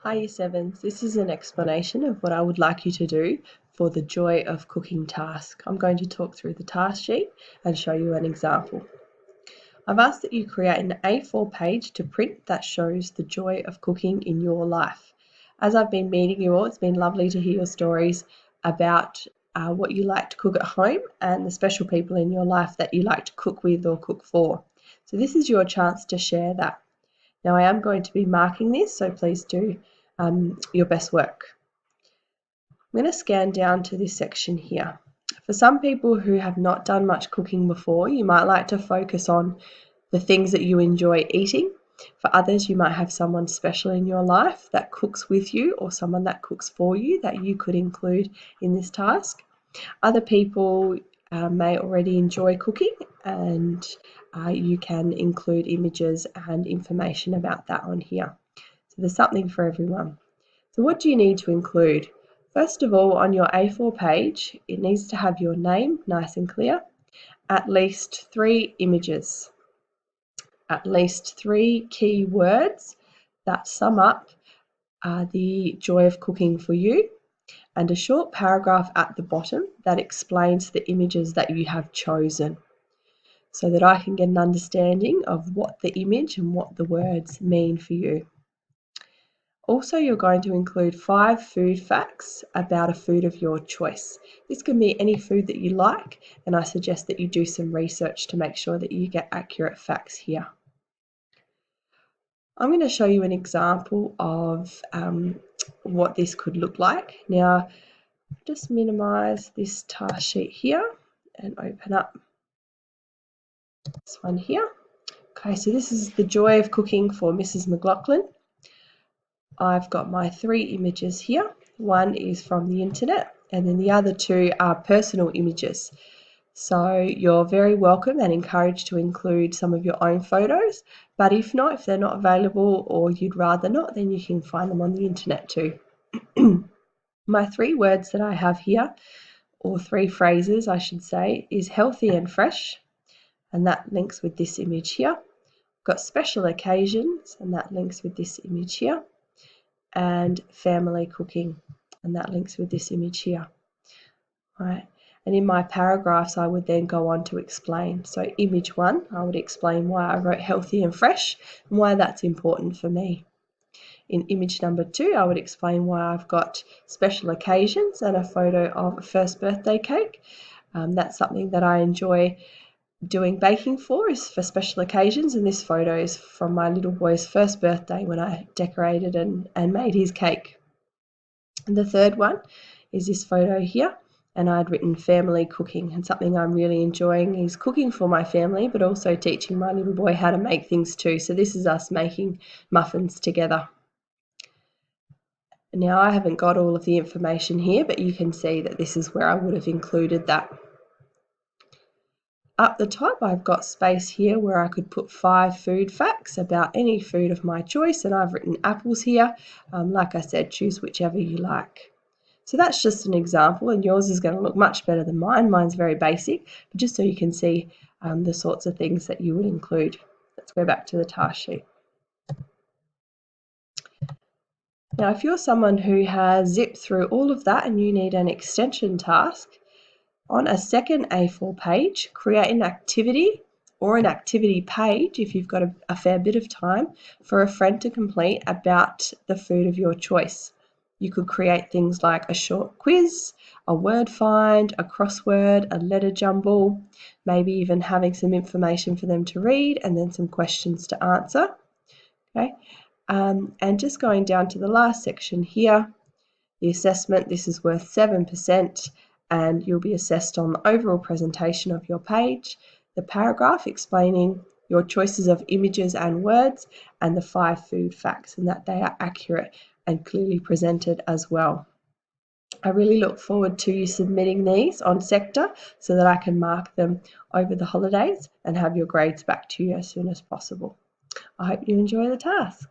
Hi Year 7s, this is an explanation of what I would like you to do for the Joy of Cooking task. I'm going to talk through the task sheet and show you an example. I've asked that you create an A4 page to print that shows the joy of cooking in your life. As I've been meeting you all, it's been lovely to hear your stories about what you like to cook at home and the special people in your life that you like to cook with or cook for. So this is your chance to share that. Now I am going to be marking this, so please do your best work. I'm going to scan down to this section here. For some people who have not done much cooking before, you might like to focus on the things that you enjoy eating. For others, you might have someone special in your life that cooks with you or someone that cooks for you that you could include in this task. Other people may already enjoy cooking, and you can include images and information about that on here. So there's something for everyone. So what do you need to include? First of all, on your A4 page, it needs to have your name nice and clear, at least 3 images, at least 3 key words that sum up the joy of cooking for you, and a short paragraph at the bottom that explains the images that you have chosen, so that I can get an understanding of what the image and what the words mean for you. Also, you're going to include 5 food facts about a food of your choice. This can be any food that you like, and I suggest that you do some research to make sure that you get accurate facts here. I'm going to show you an example of what this could look like. Now, just minimize this task sheet here and open up this one here. Okay, so this is the joy of cooking for Mrs. McLaughlin. I've got my 3 images here. One is from the internet, and then the other 2 are personal images. So you're very welcome and encouraged to include some of your own photos, but if they're not available or you'd rather not, then you can find them on the internet too. My 3 words that I have here, or 3 phrases I should say, is healthy and fresh, and that links with this image here. I've got special occasions, and that links with this image here, and family cooking, and that links with this image here. All right. And in my paragraphs, I would then go on to explain. So image 1, I would explain why I wrote healthy and fresh and why that's important for me. In image number 2, I would explain why I've got special occasions and a photo of a first birthday cake. That's something that I enjoy doing baking for, is for special occasions, and this photo is from my little boy's first birthday when I decorated and made his cake. And the third one is this photo here, and I'd written family cooking, and something I'm really enjoying is cooking for my family, but also teaching my little boy how to make things too. So this is us making muffins together. Now I haven't got all of the information here, but you can see that this is where I would have included that. Up the top, I've got space here where I could put 5 food facts about any food of my choice, and I've written apples here. Like I said, choose whichever you like. So that's just an example, and yours is going to look much better than mine. Mine's very basic, but just so you can see the sorts of things that you would include. Let's go back to the task sheet. Now, if you're someone who has zipped through all of that and you need an extension task, on a second A4 page, create an activity or an activity page, if you've got a fair bit of time, for a friend to complete about the food of your choice. You could create things like a short quiz, a word find, a crossword, a letter jumble, maybe even having some information for them to read and then some questions to answer. Okay, and just going down to the last section here, the assessment, this is worth 7%, and you'll be assessed on the overall presentation of your page, the paragraph explaining your choices of images and words, and the 5 food facts, and that they are accurate and clearly presented as well. I really look forward to you submitting these on Sector so that I can mark them over the holidays and have your grades back to you as soon as possible. I hope you enjoy the task.